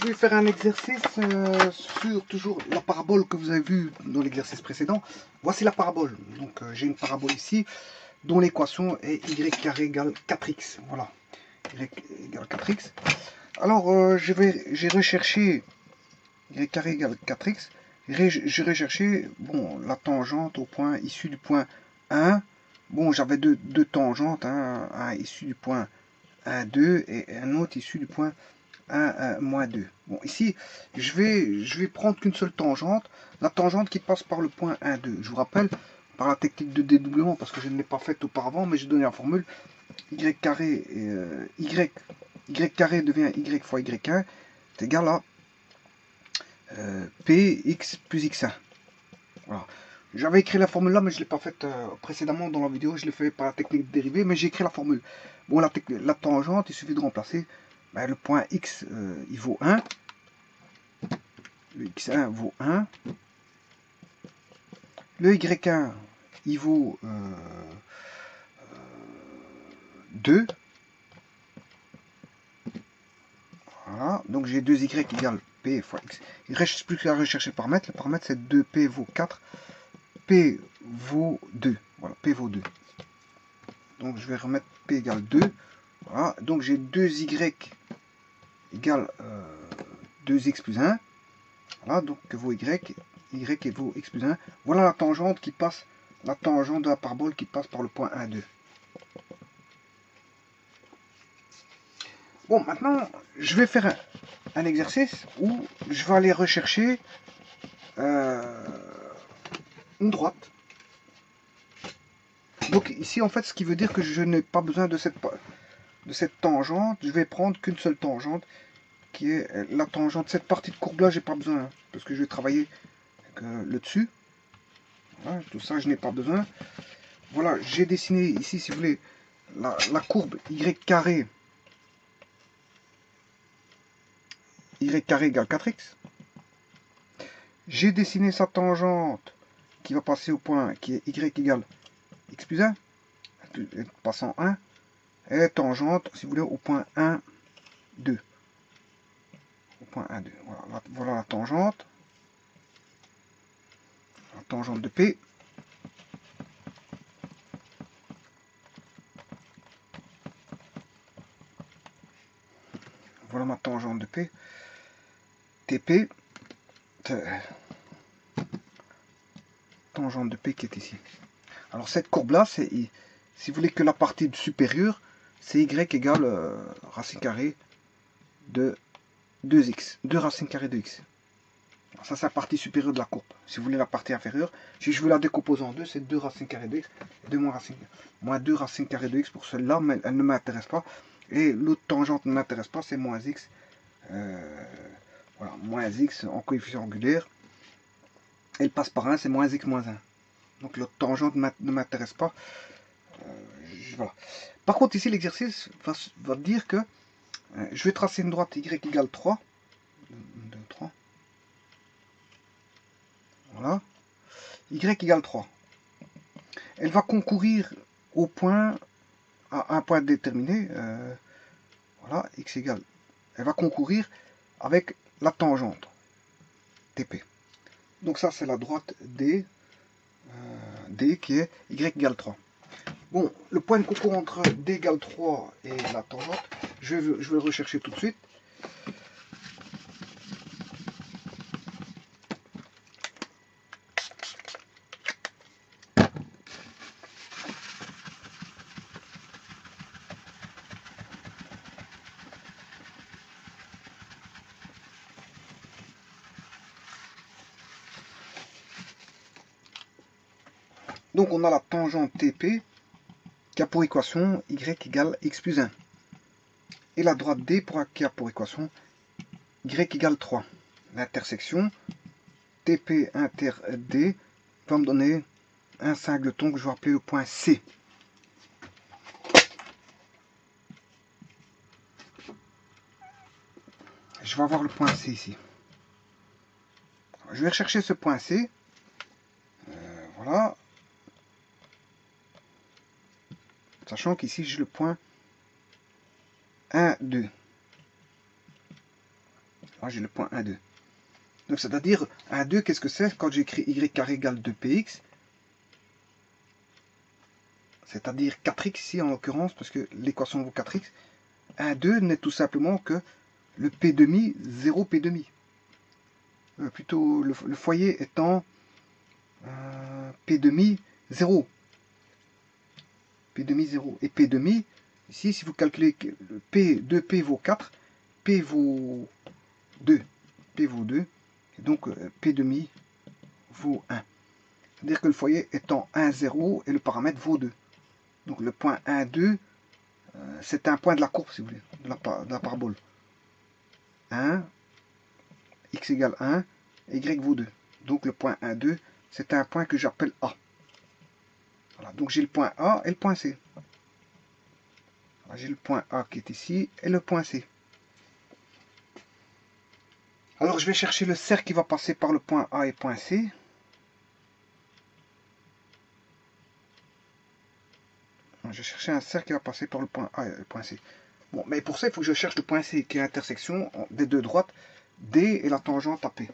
je vais faire un exercice sur toujours la parabole que vous avez vue dans l'exercice précédent. Voici la parabole. Donc j'ai une parabole ici dont l'équation est y carré égale 4x. Voilà, y égale 4x. Alors j'ai recherché y carré égale 4x. J'ai recherché bon, la tangente au point issu du point 1. Bon, j'avais deux tangentes, hein, un issu du point 1, 2 et un autre issu du point 1, moins 2. Bon, ici, je vais prendre qu'une seule tangente, la tangente qui passe par le point 1, 2. Je vous rappelle, par la technique de dédoublement, parce que je ne l'ai pas faite auparavant, mais j'ai donné la formule, y carré, y carré devient y fois y1, c'est égal à px plus x1. Voilà. J'avais écrit la formule là, mais je ne l'ai pas faite précédemment dans la vidéo, je l'ai fait par la technique de dérivée, mais j'ai écrit la formule. Bon, la tangente, il suffit de remplacer. Ben, le point x, il vaut 1. Le x1 vaut 1. Le y1, il vaut 2. Voilà, donc j'ai 2y égale p fois x. Il ne reste plus qu'à rechercher le paramètre. Le paramètre, c'est 2p vaut 4. P vaut 2. Voilà, P vaut 2. Donc je vais remettre P égale 2. Voilà, donc j'ai 2y égale 2x plus 1. Voilà, donc que vaut y et vaut x plus 1. Voilà la tangente qui passe, la tangente de la parabole qui passe par le point 1, 2. Bon, maintenant, je vais faire un exercice où je vais aller rechercher une droite. Donc ici, en fait, ce qui veut dire que je n'ai pas besoin de cette tangente. Je vais prendre qu'une seule tangente, qui est la tangente. Cette partie de courbe-là, j'ai pas besoin, hein, parce que je vais travailler avec, le dessus. Voilà, tout ça, je n'ai pas besoin. Voilà, j'ai dessiné ici, si vous voulez, la courbe y carré égale 4x. J'ai dessiné sa tangente qui va passer au point qui est y égale x plus 1, passant 1, et la tangente, si vous voulez, au point 1, 2. Au point 1, 2. Voilà la tangente de P. Voilà ma tangente de P. TP. Tangente de P qui est ici. Alors cette courbe-là, c'est, si vous voulez que la partie supérieure, c'est y égale racine carrée de 2x. 2 racine carrée de x. Alors ça, c'est la partie supérieure de la courbe. Si vous voulez la partie inférieure, si je veux la décomposer en deux, c'est 2 racine carrée de x et 2 moins 2 racine carrée de x pour celle-là, mais elle ne m'intéresse pas. Et l'autre tangente ne m'intéresse pas, c'est moins x. Voilà, moins x en coefficient angulaire. Elle passe par 1, c'est moins x moins 1. Donc l'autre tangente ne m'intéresse pas. Voilà. Par contre, ici, l'exercice va dire que je vais tracer une droite y égale 3. 1, 2, 3. Voilà. Y égale 3. Elle va concourir au point, à un point déterminé. Voilà, x égale. Elle va concourir avec la tangente TP. Donc ça, c'est la droite D, D qui est y égale 3. Bon, le point de concours entre D égale 3 et la tangente, je vais le rechercher tout de suite. Donc on a la tangente TP qui a pour équation y égale x plus 1. Et la droite D qui a pour équation y égale 3. L'intersection TP inter D va me donner un singleton que je vais appeler le point C. Je vais avoir le point C ici. Je vais rechercher ce point C. Voilà. Sachant qu'ici j'ai le point 1, 2. Moi, j'ai le point 1, 2. Donc, c'est-à-dire, 1, 2, qu'est-ce que c'est? Quand j'écris y carré égale 2px, c'est-à-dire 4x ici, en l'occurrence, parce que l'équation vaut 4x, 1, 2 n'est tout simplement que le p demi, 0 p demi. Plutôt, le foyer étant p demi, 0. P demi, 0. Et p demi, ici, si vous calculez P, 2P vaut 4, P vaut 2. P vaut 2. Et donc, P demi vaut 1. C'est-à-dire que le foyer étant 1, 0 et le paramètre vaut 2. Donc, le point 1, 2, c'est un point de la courbe, si vous voulez, de la parabole. 1, x égale 1, y vaut 2. Donc, le point 1, 2, c'est un point que j'appelle A. Voilà, donc, j'ai le point A et le point C. J'ai le point A qui est ici et le point C. Alors je vais chercher le cercle qui va passer par le point A et point C. Je vais chercher un cercle qui va passer par le point A et le point C. Bon, mais pour ça, il faut que je cherche le point C qui est l'intersection des deux droites D et la tangente à P.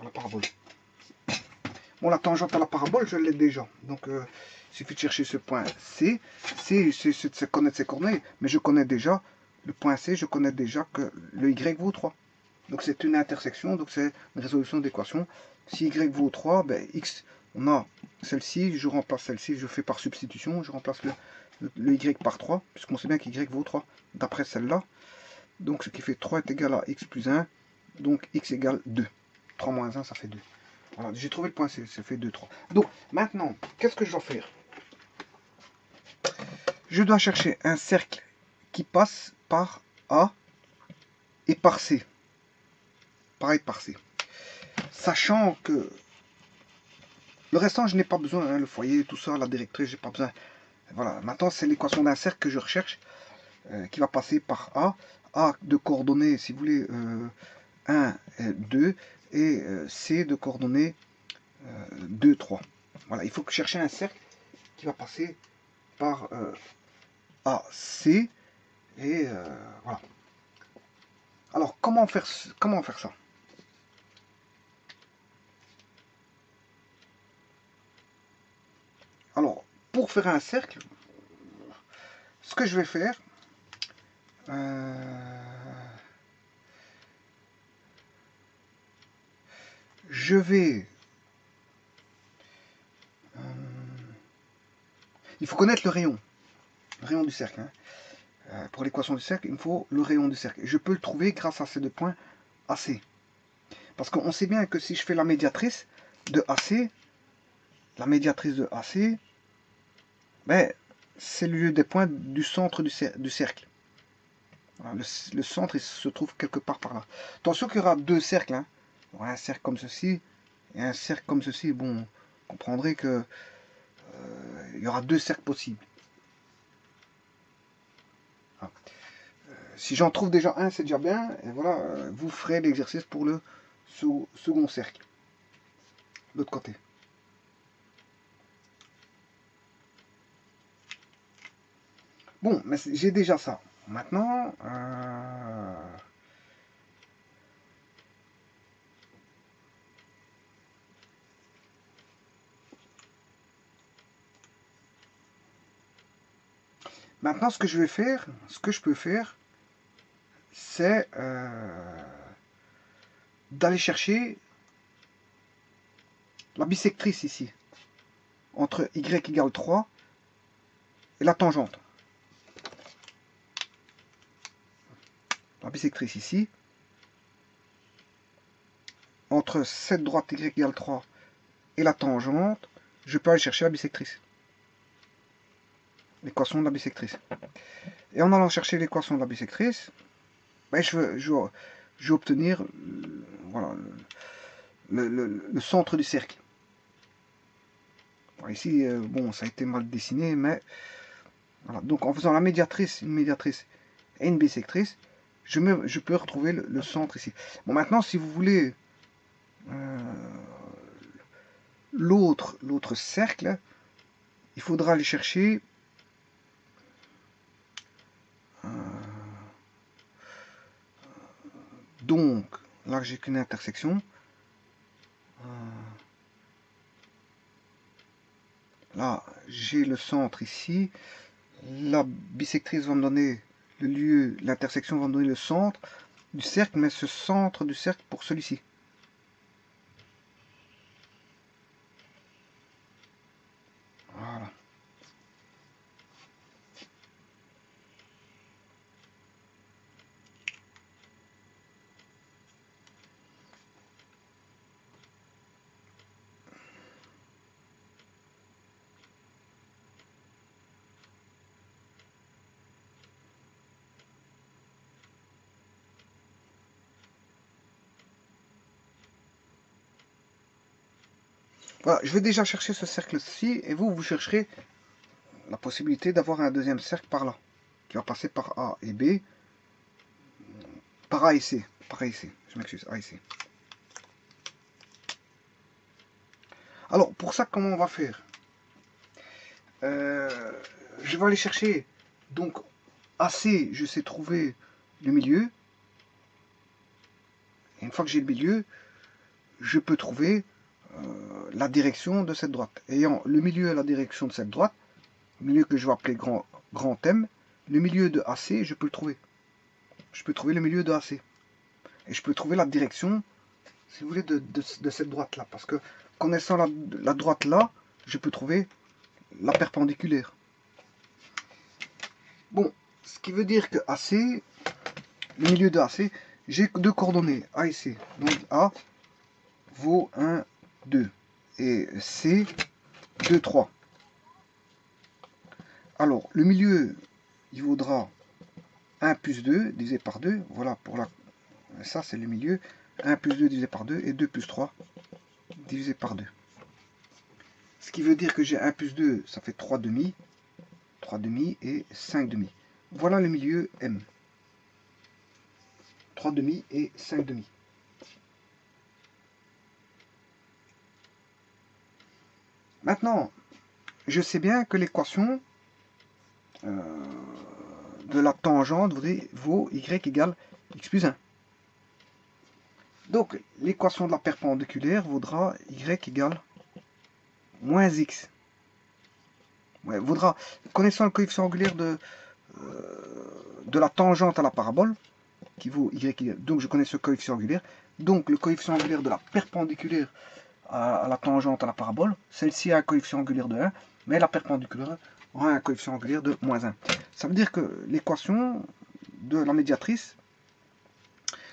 La parabole. Bon, la tangente à la parabole, je l'ai déjà. Donc, il suffit de chercher ce point C. C, c'est de connaître ses coordonnées. Mais je connais déjà le point C, je connais déjà que le Y vaut 3. Donc, c'est une intersection, donc c'est une résolution d'équation. Si Y vaut 3, ben, X, on a celle-ci, je remplace celle-ci, je fais par substitution, je remplace le Y par 3, puisqu'on sait bien qu'Y vaut 3, d'après celle-là. Donc, ce qui fait 3 est égal à X plus 1, donc X égale 2. 3 moins 1, ça fait 2. Voilà, j'ai trouvé le point C, ça fait 2, 3. Donc, maintenant, qu'est-ce que je dois faire? Je dois chercher un cercle qui passe par A et par C. Pareil par C. Sachant que le restant, je n'ai pas besoin, hein, le foyer, tout ça, la directrice, j'ai pas besoin. Voilà, maintenant, c'est l'équation d'un cercle que je recherche, qui va passer par A. A de coordonnées, si vous voulez, 1, 2, et C de coordonnées 2, 3. Voilà, il faut que chercher un cercle qui va passer par AC, et voilà. Alors, comment faire ça? Alors, pour faire un cercle, ce que je vais faire, je vais... il faut connaître le rayon du cercle. Hein. Pour l'équation du cercle, il me faut le rayon du cercle. Je peux le trouver grâce à ces deux points AC. Parce qu'on sait bien que si je fais la médiatrice de AC, ben, c'est le lieu des points du centre du cercle. Voilà, le centre, il se trouve quelque part par là. Attention qu'il y aura deux cercles. Hein. Un cercle comme ceci et un cercle comme ceci. Bon, vous comprendrez que il y aura deux cercles possibles. Ah. Si j'en trouve déjà un, c'est déjà bien. Et voilà, vous ferez l'exercice pour le second cercle. De l'autre côté. Bon, mais j'ai déjà ça. Maintenant, ce que je vais faire, ce que je peux faire, c'est d'aller chercher la bisectrice ici, entre y égale 3 et la tangente. La bisectrice ici, entre cette droite y égale 3 et la tangente, je peux aller chercher la bisectrice. L'équation de la bisectrice. Et en allant chercher l'équation de la bisectrice, ben je vais obtenir voilà, le centre du cercle. Alors ici, bon, ça a été mal dessiné, mais voilà. Donc en faisant la médiatrice, une médiatrice et une bisectrice, je peux retrouver le centre ici. Bon, maintenant, si vous voulez l'autre cercle, il faudra aller chercher Donc, là j'ai qu'une intersection. Là, j'ai le centre ici. La bisectrice va me donner le lieu, l'intersection va me donner le centre du cercle, mais ce centre du cercle pour celui-ci. Voilà. Voilà, je vais déjà chercher ce cercle-ci, et vous chercherez la possibilité d'avoir un deuxième cercle par là, qui va passer par A et B, par A et C, je m'excuse, A et C. Alors, pour ça, comment on va faire? Je vais aller chercher, donc, AC, je sais trouver le milieu, et une fois que j'ai le milieu, je peux trouver la direction de cette droite. Ayant le milieu et la direction de cette droite, le milieu que je vais appeler grand M, le milieu de AC, je peux le trouver. Je peux trouver le milieu de AC. Et je peux trouver la direction, si vous voulez, de cette droite-là. Parce que, connaissant la droite là, je peux trouver la perpendiculaire. Bon, ce qui veut dire que AC, le milieu de AC, j'ai deux coordonnées, A et C. Donc A vaut 1, 2. Et C, 2, 3. Alors, le milieu, il vaudra 1 plus 2 divisé par 2. Voilà, pour la... ça c'est le milieu. 1 plus 2 divisé par 2 et 2 plus 3 divisé par 2. Ce qui veut dire que j'ai 1 plus 2, ça fait 3 demi. 3 demi et 5 demi. Voilà le milieu M. 3 demi et 5 demi. Maintenant, je sais bien que l'équation de la tangente vaut y égale x plus 1. Donc, l'équation de la perpendiculaire vaudra y égale moins x. Ouais, vaudra, connaissant le coefficient angulaire de la tangente à la parabole, qui vaut y égale, donc je connais ce coefficient angulaire, donc le coefficient angulaire de la perpendiculaire à la tangente à la parabole, celle-ci a un coefficient angulaire de 1, mais la perpendiculaire aura un coefficient angulaire de moins 1. Ça veut dire que l'équation de la médiatrice,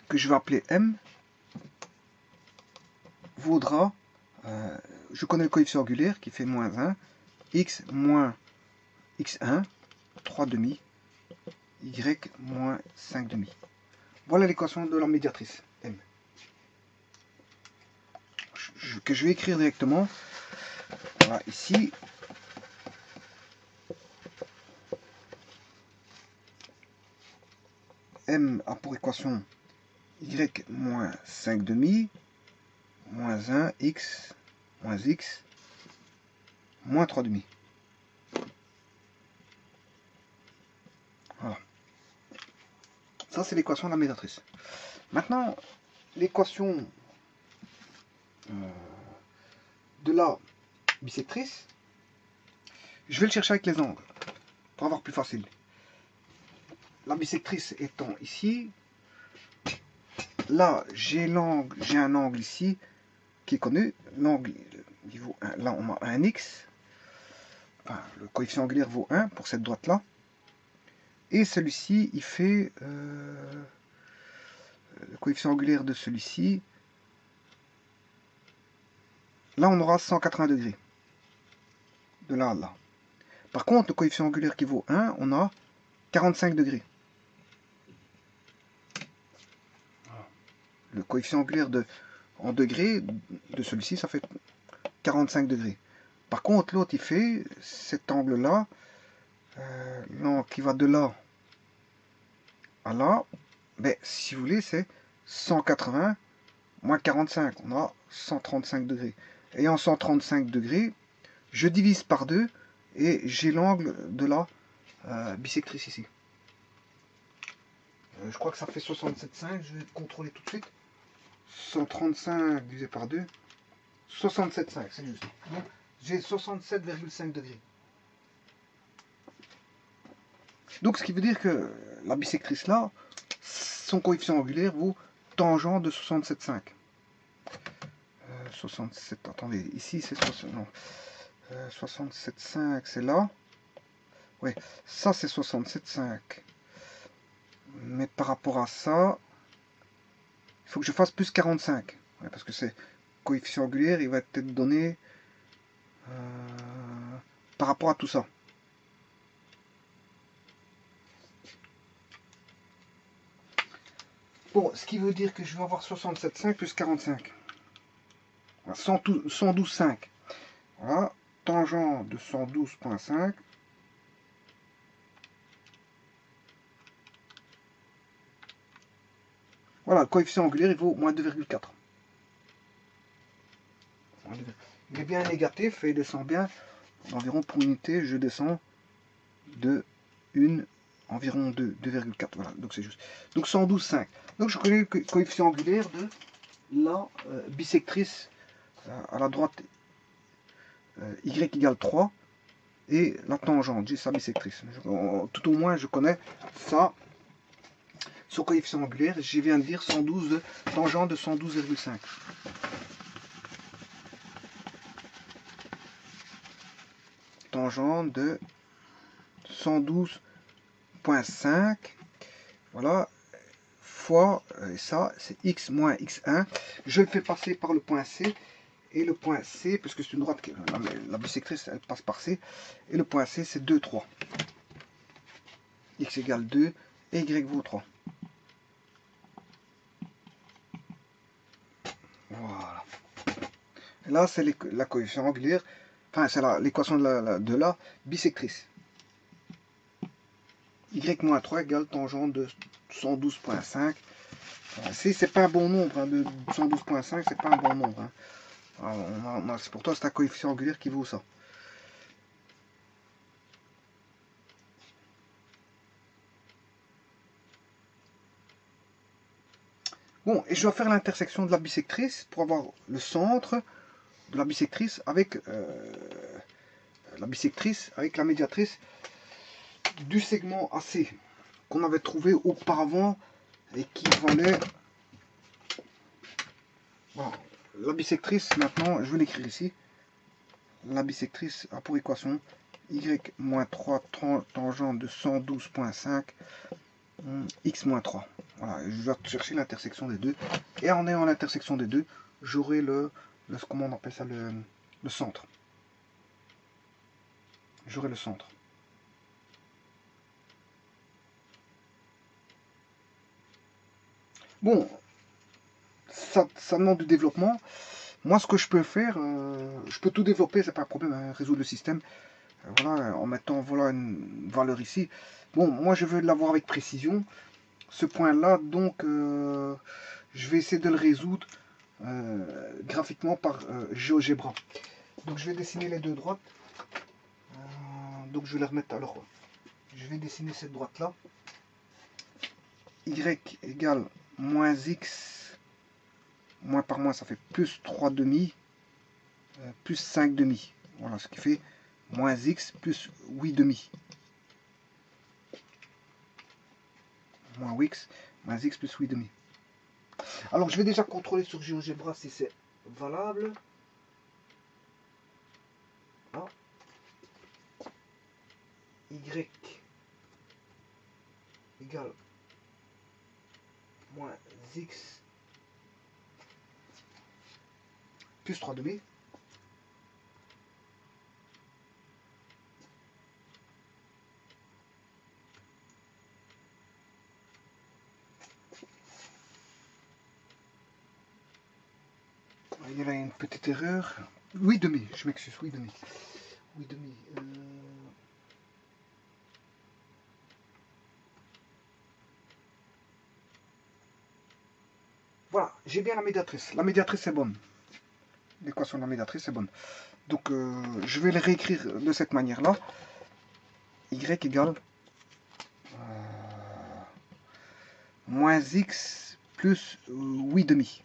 que je vais appeler M, vaudra, je connais le coefficient angulaire qui fait moins 1, x moins x1, 3 demi, y moins 5 demi. Voilà l'équation de la médiatrice M. Que je vais écrire directement. Voilà, ici. M a pour équation y moins 5 demi, moins 1, x, moins x, moins 3 demi. Voilà. Ça, c'est l'équation de la médiatrice. Maintenant, l'équation de la bisectrice, je vais le chercher avec les angles, pour avoir plus facile. La bisectrice étant ici, là, j'ai un angle ici, qui est connu. L'angle, là, on a un x, enfin, le coefficient angulaire vaut 1 pour cette droite-là. Et celui-ci, il fait le coefficient angulaire de celui-ci. Là, on aura 180 degrés. De là à là. Par contre, le coefficient angulaire qui vaut 1, on a 45 degrés. Le coefficient angulaire en degrés de celui-ci, ça fait 45 degrés. Par contre, l'autre, il fait cet angle-là, l'angle qui va de là à là, ben, si vous voulez, c'est 180 moins 45, on a 135 degrés. Et en 135 degrés, je divise par 2 et j'ai l'angle de la bisectrice ici. Je crois que ça fait 67,5. Je vais contrôler tout de suite. 135 divisé par 2. 67,5, c'est juste. Donc, j'ai 67,5 degrés. Donc, ce qui veut dire que la bisectrice là, son coefficient angulaire vaut tangent de 67,5. 67, attendez, ici c'est 67,5, c'est là. Oui, ça c'est 67,5. Mais par rapport à ça, il faut que je fasse plus 45. Ouais, parce que c'est coefficient angulaire, il va être donné par rapport à tout ça. Bon, ce qui veut dire que je vais avoir 67,5 plus 45. 112,5. Voilà, tangent de 112,5. Voilà, le coefficient angulaire, il vaut moins 2,4. Il est bien négatif et il descend bien. Environ pour unité, je descends de environ 2,4. Voilà, donc c'est juste. Donc 112,5. Donc je connais le coefficient angulaire de la bisectrice à la droite y égale 3 et la tangente, j'ai sa bisectrice. Tout au moins, je connais ça. Son coefficient angulaire, je viens de dire 112, tangente de 112,5. Tangente de 112,5. Voilà. Fois, ça, c'est x moins x1. Je le fais passer par le point C. Et le point C, puisque c'est une droite, la bisectrice, elle passe par C. Et le point C, c'est 2, 3. X égale 2 et Y vaut 3. Voilà. Et là, c'est la coefficient angulaire. Enfin, c'est l'équation de la bisectrice. Y-3 égale tangente de 112,5. Si c'est pas un bon nombre, hein, de 112,5, c'est pas un bon nombre. Hein. C'est pourtant c'est un coefficient angulaire qui vaut ça. Bon, et je dois faire l'intersection de la bisectrice pour avoir le centre de la bisectrice avec la médiatrice du segment AC qu'on avait trouvé auparavant et qui valait... Voilà. La bisectrice, maintenant, je vais l'écrire ici. La bisectrice a pour équation y-3 tangente de 112,5 x-3. Voilà, je dois chercher l'intersection des deux. Et en ayant l'intersection des deux, j'aurai comment on appelle ça, le centre. J'aurai le centre. Bon, ça demande du développement. Moi, ce que je peux faire, je peux tout développer, c'est pas un problème, hein, résoudre le système. Voilà, en mettant voilà une valeur ici. Bon, moi, je veux l'avoir avec précision. Ce point-là, donc, je vais essayer de le résoudre graphiquement par GeoGebra. Donc, je vais dessiner les deux droites. Donc, je vais les remettre. Alors, je vais dessiner cette droite-là. Y égale moins x, moins par moins, ça fait plus 3 demi, plus 5 demi. Voilà, ce qui fait moins x plus 8 demi. Moins x plus 8 demi. Alors, je vais déjà contrôler sur GeoGebra si c'est valable. Ah. Y égale moins x plus 3 demi. Il y a là une petite erreur. 8 demi, je m'excuse, 8 demi. 8 demi. Voilà, j'ai bien la médiatrice. La médiatrice est bonne. L'équation de la médiatrice est bonne. Donc, je vais le réécrire de cette manière-là. Y égale moins x plus 8 demi.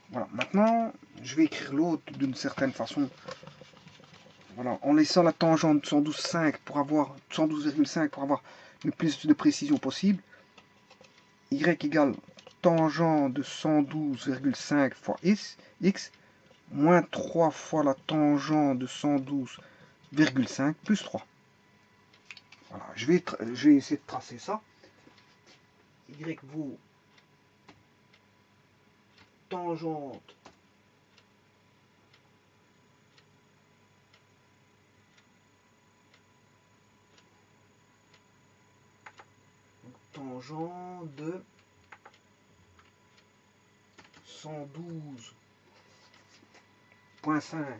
Voilà, maintenant, je vais écrire l'autre d'une certaine façon. Voilà, en laissant la tangente de 112,5 pour avoir 112,5 pour avoir le plus de précision possible. Y égale tangente de 112,5 fois x moins 3 fois la tangente de 112,5 plus 3. Voilà, je vais essayer de tracer ça. Y vaut tangente de 112,5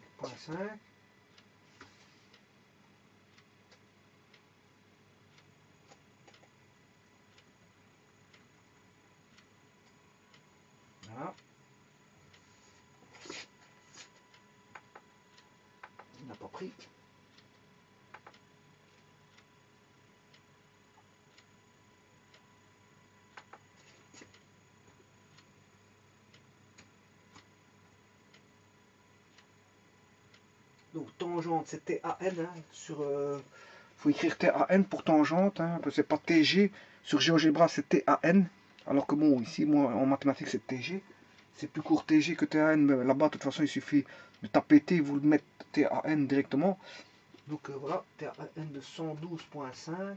voilà. Il n'a pas pris. Donc tangente c'est TAN, hein, faut écrire TAN pour tangente, hein, c'est pas TG, sur GeoGebra c'est TAN, alors que bon ici moi en mathématiques c'est TG, c'est plus court TG que TAN, mais là-bas de toute façon il suffit de taper T, vous le mettez TAN directement. Donc voilà, TAN de 112,5,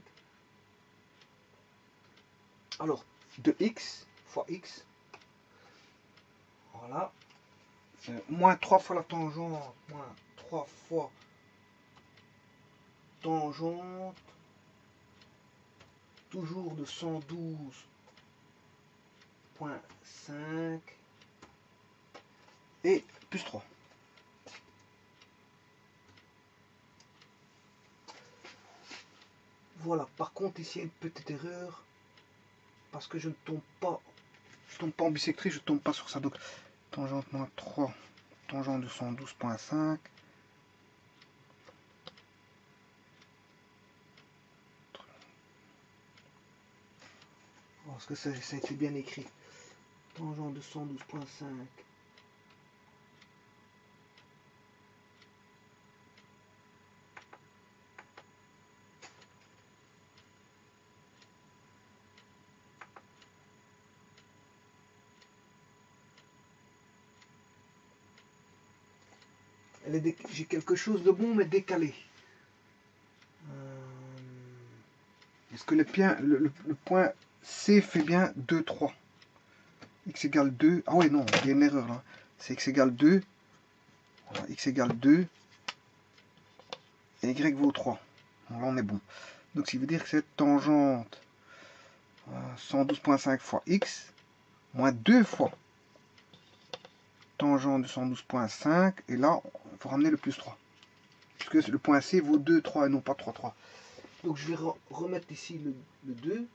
alors de x fois x, voilà, moins 3 fois la tangente, moins 3 fois tangente, toujours de 112,5 et plus 3. Voilà, par contre ici il y a une petite erreur parce que je ne tombe pas en bisectrice, je ne tombe pas sur ça. Donc tangente moins 3, tangente de 112,5. Parce que ça a été bien écrit. Tangente de 112,5. J'ai quelque chose de bon mais décalé. Est-ce que le point C fait bien 2, 3? X égale 2. Ah ouais, non, il y a une erreur là. C'est x égale 2. Voilà, x égale 2. Et y vaut 3. Bon, là, on est bon. Donc, ça veut dire que c'est tangente 112,5 fois x moins 2 fois tangente de 112,5. Et là, il faut ramener le plus 3. Puisque le point C vaut 2, 3 et non pas 3, 3. Donc, je vais remettre ici le 2.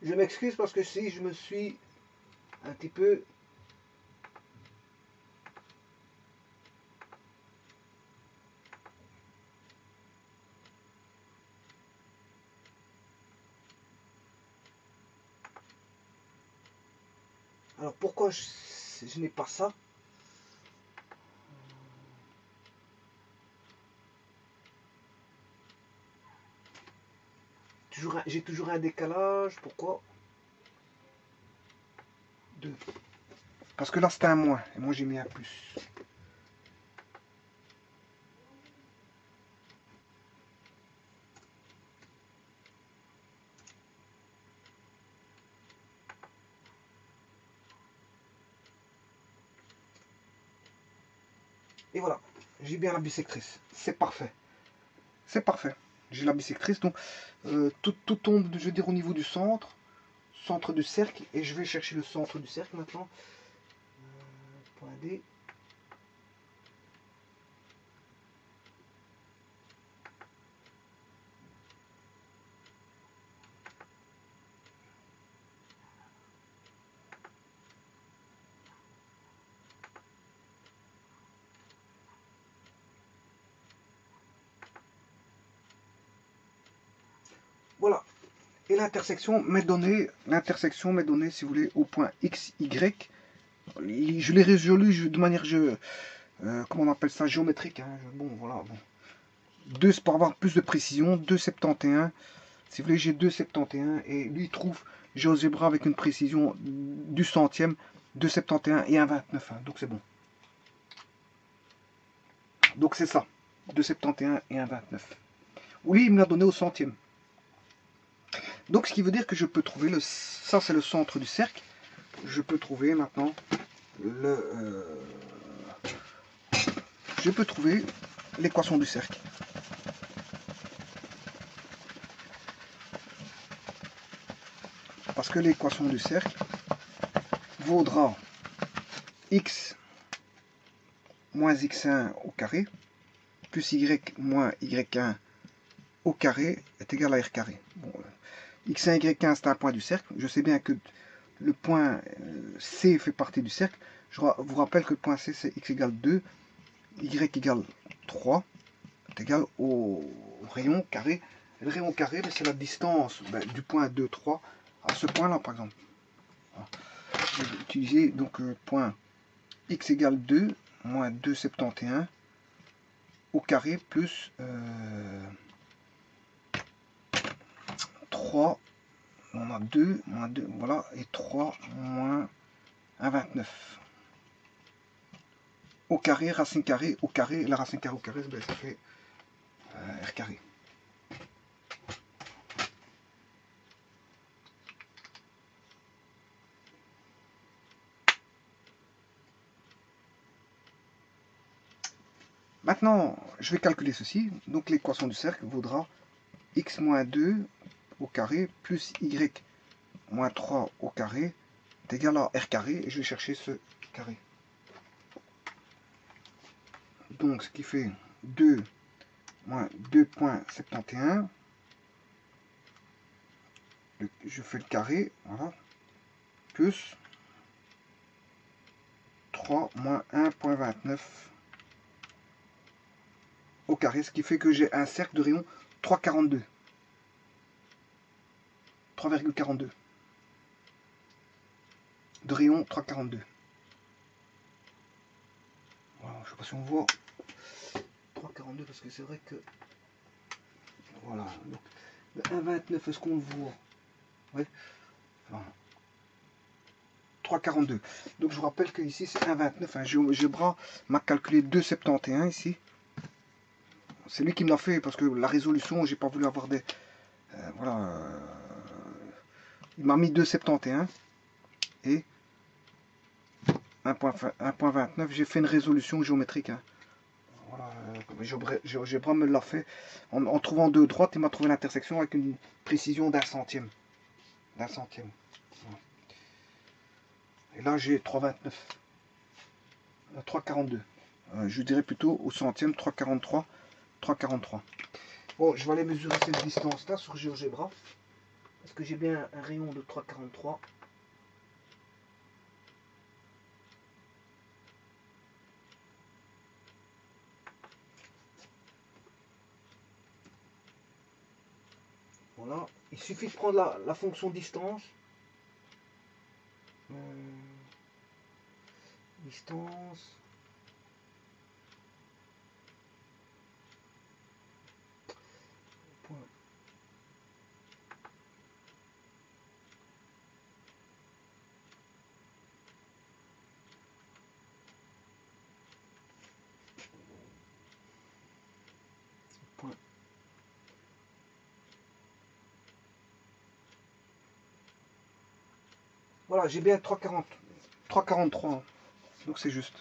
Je m'excuse parce que si je me suis un petit peu... Alors pourquoi je n'ai pas ça? J'ai toujours un décalage, pourquoi? 2. Parce que là, c'était un moins. Et moi, j'ai mis un plus. Et voilà. J'ai bien la bisectrice. C'est parfait. C'est parfait. J'ai la bisectrice. Donc, tout tombe, je veux dire, au niveau du centre. Centre du cercle. Et je vais chercher le centre du cercle maintenant. Point D. Voilà. Et l'intersection m'est donnée, si vous voulez, au point X, Y. Je l'ai résolu de manière, comment on appelle ça, géométrique. Hein. Bon, voilà. Bon. 2, c'est pour avoir plus de précision. 2,71. Si vous voulez, j'ai 2,71. Et lui, il trouve GeoGebra avec une précision du centième, 2,71 et 1,29. Hein. Donc, c'est bon. Donc, c'est ça. 2,71 et 1,29. Oui, il me l'a donné au centième. Donc, ce qui veut dire que je peux trouver, ça c'est le centre du cercle. Je peux trouver maintenant je peux trouver l'équation du cercle. Parce que l'équation du cercle vaudra x moins x1 au carré plus y moins y1 au carré est égal à r carré. Bon, x1, y1 c'est un point du cercle. Je sais bien que le point C fait partie du cercle. Je vous rappelle que le point C c'est x égale 2, y égale 3, est égal au rayon carré. Le rayon carré, c'est la distance du point 2, 3 à ce point là par exemple. Je vais utiliser donc point x égale 2 moins 2,71 au carré plus 3, on a 2, moins 2, voilà, et 3 moins 1,29 au carré, racine carrée au carré, la racine carrée au carré, ben, ça fait r carré. Maintenant, je vais calculer ceci. Donc l'équation du cercle vaudra x moins 2 au carré plus y moins 3 au carré est égal à r carré. Et je vais chercher ce carré. Donc ce qui fait 2 moins 2,71. Je fais le carré, voilà, plus 3 moins 1,29 au carré, ce qui fait que j'ai un cercle de rayon 3,42. 3,42. De rayon 3,42. Voilà, je sais pas si on voit 3,42 parce que c'est vrai que voilà. Donc, le 1,29, est-ce qu'on le voit? Oui. Voilà. 3,42. Donc je vous rappelle que ici c'est 1,29. Hein. GeoGebra m'a calculé 2,71 ici. C'est lui qui me l'a fait parce que la résolution, j'ai pas voulu avoir des. Voilà. Il m'a mis 2,71 et 1,29. J'ai fait une résolution géométrique. Hein. Voilà. GeoGebra me l'a fait en trouvant deux droites. Il m'a trouvé l'intersection avec une précision d'un centième. D'un centième. Voilà. Et là j'ai 3,29. 3,42. Je dirais plutôt au centième 3,43. 3,43. Bon, je vais aller mesurer cette distance là sur GeoGebra. Parce que j'ai bien un rayon de 3,43. Voilà. Il suffit de prendre la fonction distance. Distance. Point. Voilà, j'ai bien 3,40, 3,43. Donc c'est juste.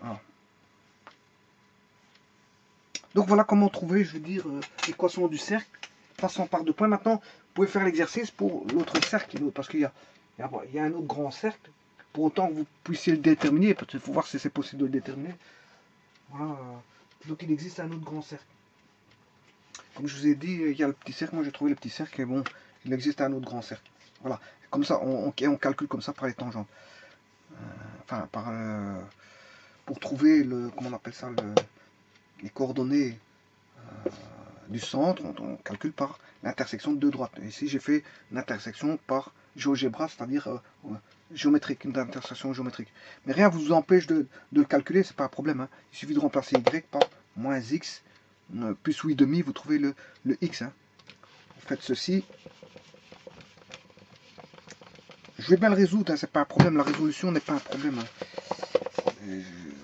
Voilà. Donc voilà comment trouver, je veux dire, l'équation du cercle, passant par deux points. Maintenant, vous pouvez faire l'exercice pour l'autre cercle, parce qu'il y a un autre grand cercle. Pour autant que vous puissiez le déterminer, parce qu'il faut voir si c'est possible de le déterminer. Voilà. Donc il existe un autre grand cercle. Comme je vous ai dit, il y a le petit cercle. Moi j'ai trouvé le petit cercle et bon, il existe un autre grand cercle. Voilà. Comme ça, on calcule comme ça par les tangentes. Enfin, pour trouver le, comment on appelle ça, les coordonnées du centre, on calcule par l'intersection de deux droites. Et ici, j'ai fait une intersection par GeoGebra, c'est-à-dire géométrique, une intersection géométrique. Mais rien ne vous empêche de le calculer, c'est pas un problème. Hein. Il suffit de remplacer y par moins x plus 8,5, vous trouvez le x. Hein. Vous faites ceci. Je vais bien le résoudre, hein, c'est pas un problème, la résolution n'est pas un problème. Hein.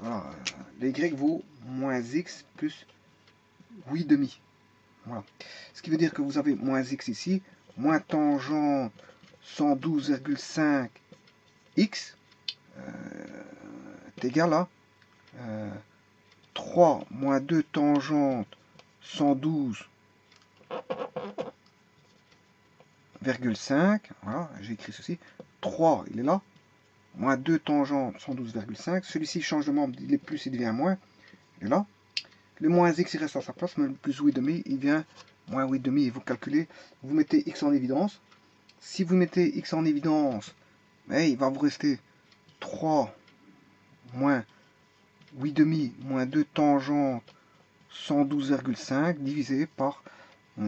Voilà, le y vaut moins x plus 8,5. Voilà. Ce qui veut dire que vous avez moins x ici, moins tangente 112,5 x est égal à 3 moins 2 tangente 112,5. Voilà, j'ai écrit ceci. 3, il est là. Moins 2 tangente 112,5. Celui-ci change de membre, il est plus, il devient moins. Il est là. Le moins x, il reste à sa place, mais le plus 8,5, il vient moins 8,5. Et vous calculez, vous mettez x en évidence. Si vous mettez x en évidence, il va vous rester 3 moins 8,5 moins 2 tangente 112,5 divisé par,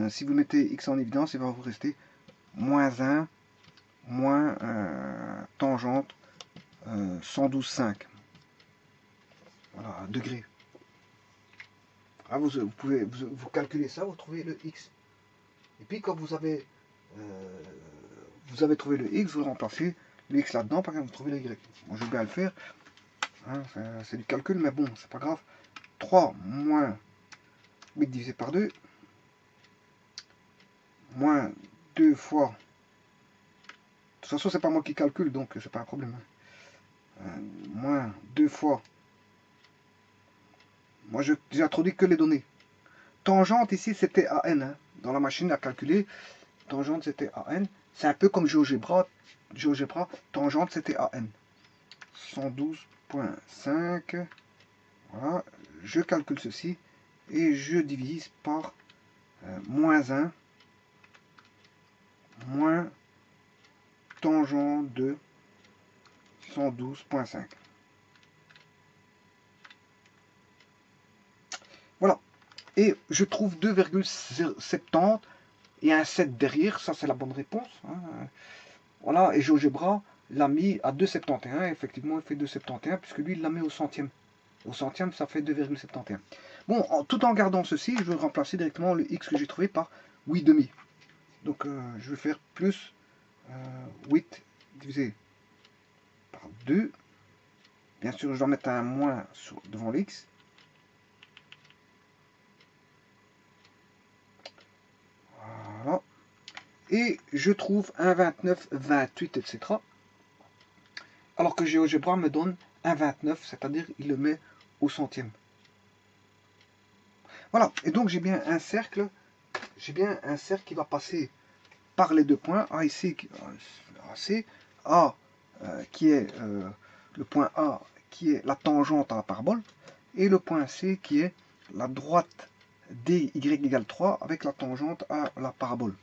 si vous mettez x en évidence, il va vous rester moins 1 moins tangente 112,5. Voilà, degrés. Ah, vous pouvez vous calculer ça, vous trouvez le x. Et puis quand vous avez trouvé le x, vous remplacez le x là-dedans, par exemple, vous trouvez le y. Moi, je vais bien le faire. Hein, c'est du calcul, mais bon, c'est pas grave. 3 moins 8 divisé par 2, moins 2 fois... De toute façon, c'est pas moi qui calcule, donc c'est pas un problème. Moins 2 fois... Moi, j'ai introduit que les données. Tangente, ici, c'était AN. Hein. Dans la machine à calculer, tangente, c'était AN. C'est un peu comme GeoGebra. Tangente, c'était AN. 112,5. Voilà. Je calcule ceci. Et je divise par moins 1 moins tangente de 112,5. Voilà. Et je trouve 2,70 et un 7 derrière. Ça, c'est la bonne réponse. Hein. Voilà. Et GeoGebra l'a mis à 2,71. Effectivement, il fait 2,71 puisque lui, il l'a mis au centième. Au centième, ça fait 2,71. Bon, tout en gardant ceci, je vais remplacer directement le x que j'ai trouvé par 8,5. Donc, je vais faire plus 8 divisé par 2. Bien sûr, je dois mettre un moins devant l'x. Voilà. Et je trouve 1,29, 28, etc. Alors que GeoGebra me donne 1,29, c'est-à-dire il le met au centième. Voilà. Et donc j'ai bien un cercle. J'ai bien un cercle qui va passer par les deux points A ici, AC, A qui est le point A qui est la tangente à la parabole, et le point C qui est la droite DY égale 3 avec la tangente à la parabole.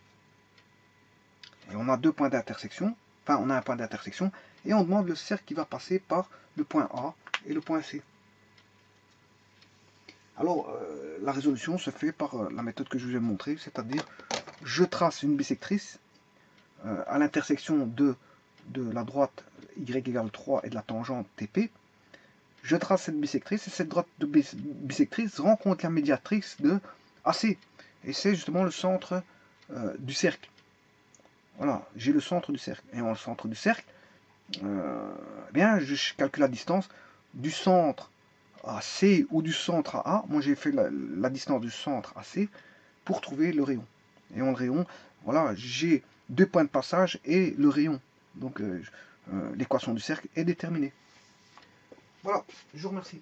Et on a deux points d'intersection, enfin on a un point d'intersection, et on demande le cercle qui va passer par le point A et le point C. Alors la résolution se fait par la méthode que je vous ai montrée, c'est-à-dire je trace une bisectrice à l'intersection de la droite y égale 3 et de la tangente TP. Je trace cette bisectrice et cette droite de bisectrice rencontre la médiatrice de AC. Et c'est justement le centre du cercle. Voilà, j'ai le centre du cercle. Et en le centre du cercle, bien, je calcule la distance du centre à C ou du centre à A. Moi, j'ai fait la distance du centre à C pour trouver le rayon. Et en le rayon, voilà, j'ai 2 points de passage et le rayon. Donc l'équation du cercle est déterminée. Voilà, je vous remercie.